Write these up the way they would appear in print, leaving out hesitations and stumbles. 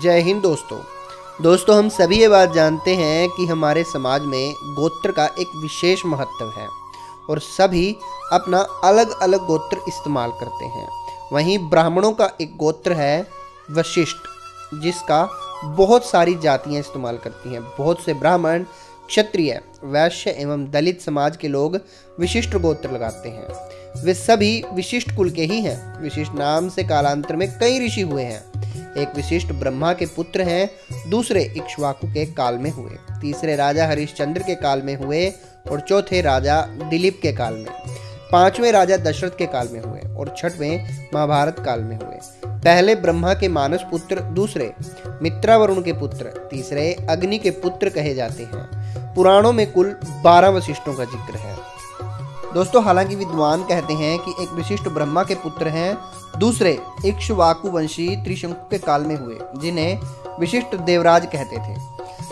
जय हिंद दोस्तों हम सभी ये बात जानते हैं कि हमारे समाज में गोत्र का एक विशेष महत्व है और सभी अपना अलग अलग गोत्र इस्तेमाल करते हैं। वहीं ब्राह्मणों का एक गोत्र है वशिष्ठ, जिसका बहुत सारी जातियां इस्तेमाल करती हैं। बहुत से ब्राह्मण, क्षत्रिय, वैश्य एवं दलित समाज के लोग विशिष्ट गोत्र लगाते हैं। वे सभी विशिष्ट कुल के ही हैं। विशिष्ट नाम से कालांतर में कई ऋषि हुए हैं। एक विशिष्ट ब्रह्मा के पुत्र हैं, दूसरे इक्ष्वाकु के काल में हुए, तीसरे राजा हरिश्चंद्र के काल में हुए और चौथे राजा दिलीप के काल में, पांचवें राजा दशरथ के काल में हुए और छठवें महाभारत काल में हुए। पहले ब्रह्मा के मानस पुत्र, दूसरे मित्रावरुण के पुत्र, तीसरे अग्नि के पुत्र कहे जाते हैं। पुराणों में कुल 12 वशिष्ठों का जिक्र है। दोस्तों, हालांकि विद्वान कहते हैं कि एक विशिष्ट ब्रह्मा के पुत्र हैं, दूसरे इक्ष्वाकु वंशी त्रिशंकु के काल में हुए, जिन्हें विशिष्ट देवराज कहते थे।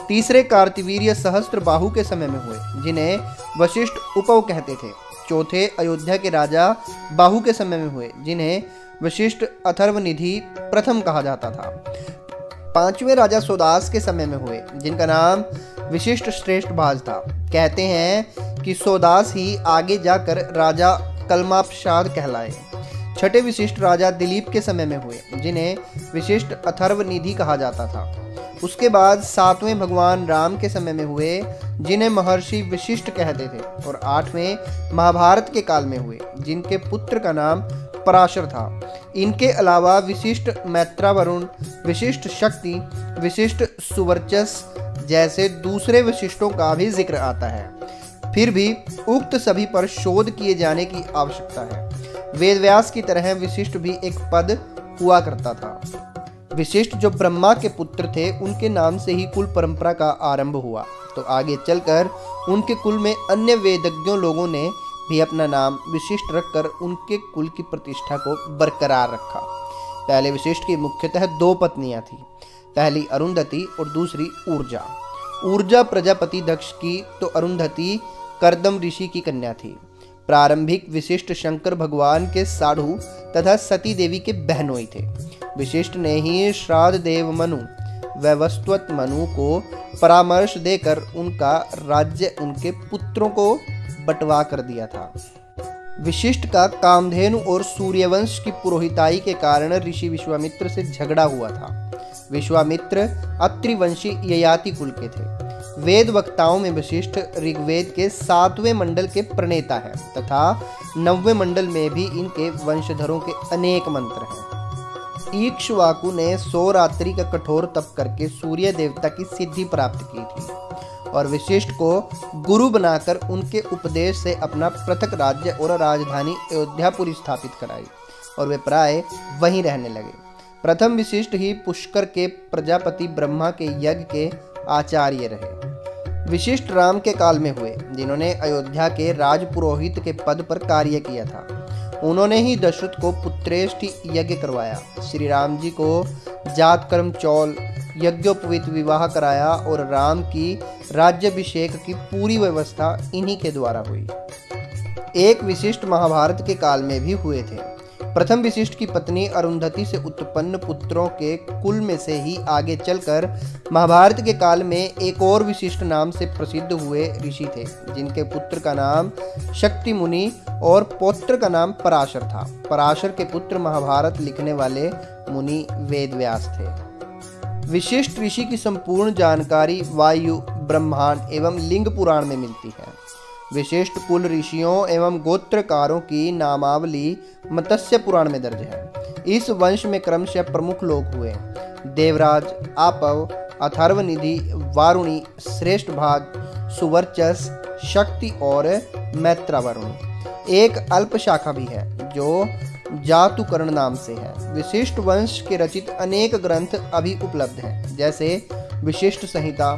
तीसरे कार्तिवीर्य सहस्त्र बाहु के समय में हुए, जिन्हें वशिष्ठ उपव कहते थे। चौथे अयोध्या के राजा बाहु के समय में हुए, जिन्हें वशिष्ठ अथर्वनिधि प्रथम कहा जाता था। पांचवें राजा सोदास के समय में हुए, जिनका नाम विशिष्ट श्रेष्ठ भाज था। कहते हैं कि सोदास ही आगे जाकर राजा कलमापशाद कहलाए। छठे विशिष्ट राजा दिलीप के समय में हुए, जिन्हें विशिष्ट अथर्वनिधि कहा जाता था। उसके बाद सातवें भगवान राम के समय में हुए, जिन्हें महर्षि विशिष्ट कहते थे, और आठवें महाभारत के काल में हुए, जिनके पुत्र का नाम पराशर था। इनके अलावा विशिष्ट मैत्रावरुण, विशिष्ट शक्ति, विशिष्ट सुवर्चस जैसे दूसरे विशिष्टों का भी जिक्र आता है। फिर भी उक्त सभी पर शोध किए जाने की आवश्यकता है। वेदव्यास की तरह विशिष्ट भी एक पद हुआ करता था। विशिष्ट जो ब्रह्मा के पुत्र थे, उनके नाम से ही कुल परंपरा का आरंभ हुआ। तो आगे चलकर उनके कुल में अन्य वेदज्ञों लोगों ने भी अपना नाम विशिष्ट रखकर उनके कुल की प्रतिष्ठा को बरकरार रखा। पहले विशिष्ट की मुख्यतः 2 पत्नियां थीं। पहली अरुंधति और दूसरी ऊर्जा। ऊर्जा प्रजापति दक्ष की तो अरुंधति कर्दम ऋषि की कन्या थी। प्रारंभिक विशिष्ट शंकर भगवान के साढ़ू तथा सती देवी के बहनोई थे। विशिष्ट ने ही श्राद्ध देव मनु वैवस्वत मनु को परामर्श देकर उनका राज्य उनके पुत्रों को बंटवा कर दिया था। विशिष्ट का कामधेनु और सूर्यवंश की पुरोहिताई के कारण ऋषि विश्वामित्र से झगड़ा हुआ था। विश्वामित्र अत्रिवंशी ययाति कुल के थे। वेद वक्ताओं में वशिष्ठ ऋग्वेद के 7वें मंडल के प्रणेता है तथा 9वें मंडल में भी इनके वंशधरों के अनेक मंत्र हैं। इक्ष्वाकु ने 100 रात्रि का कठोर तप करके सूर्य देवता की सिद्धि प्राप्त की थी और विशिष्ट को गुरु बनाकर उनके उपदेश से अपना पृथक राज्य और राजधानी अयोध्यापुरी स्थापित कराई और वे प्राय वहीं रहने लगे। प्रथम विशिष्ट ही पुष्कर के प्रजापति ब्रह्मा के यज्ञ के आचार्य रहे। विशिष्ट राम के काल में हुए, जिन्होंने अयोध्या के राजपुरोहित के पद पर कार्य किया था। उन्होंने ही दशरथ को पुत्रेष्टि यज्ञ करवाया, श्री राम जी को जातकर्म चौल, यज्ञोपवीत विवाह कराया और राम की राज्याभिषेक की पूरी व्यवस्था इन्हीं के द्वारा हुई। एक विशिष्ट महाभारत के काल में भी हुए थे। प्रथम विशिष्ट की पत्नी अरुंधति से उत्पन्न पुत्रों के कुल में से ही आगे चलकर महाभारत के काल में एक और विशिष्ट नाम से प्रसिद्ध हुए ऋषि थे, जिनके पुत्र का नाम शक्ति मुनि और पौत्र का नाम पराशर था। पराशर के पुत्र महाभारत लिखने वाले मुनि वेदव्यास थे। विशिष्ट ऋषि की संपूर्ण जानकारी वायु, ब्रह्मांड एवं लिंग पुराण में मिलती है। विशिष्ट कुल ऋषियों एवं गोत्रकारों की नामावली मत्स्य पुराण में दर्ज है। इस वंश में क्रमशः प्रमुख लोग हुए: देवराज, आपव, अथर्वनिधि, वारुणी, श्रेष्ठ भाग, सुवर्चस, शक्ति और मैत्रावरुण। एक अल्प शाखा भी है जो जातुकर्ण नाम से है। विशिष्ट वंश के रचित अनेक ग्रंथ अभी उपलब्ध हैं, जैसे विशिष्ट संहिता,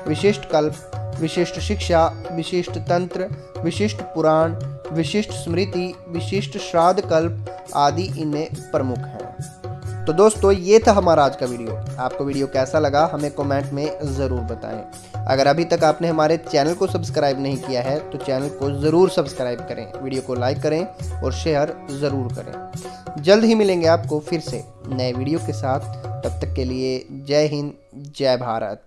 विशिष्ट कल्प, विशिष्ट शिक्षा, विशिष्ट तंत्र, विशिष्ट पुराण, विशिष्ट स्मृति, विशिष्ट श्राद्ध कल्प आदि इनमें प्रमुख हैं। तो दोस्तों, ये था हमारा आज का वीडियो। आपको वीडियो कैसा लगा हमें कमेंट में ज़रूर बताएं। अगर अभी तक आपने हमारे चैनल को सब्सक्राइब नहीं किया है तो चैनल को ज़रूर सब्सक्राइब करें, वीडियो को लाइक करें और शेयर ज़रूर करें। जल्द ही मिलेंगे आपको फिर से नए वीडियो के साथ। तब तक के लिए जय हिंद, जय भारत।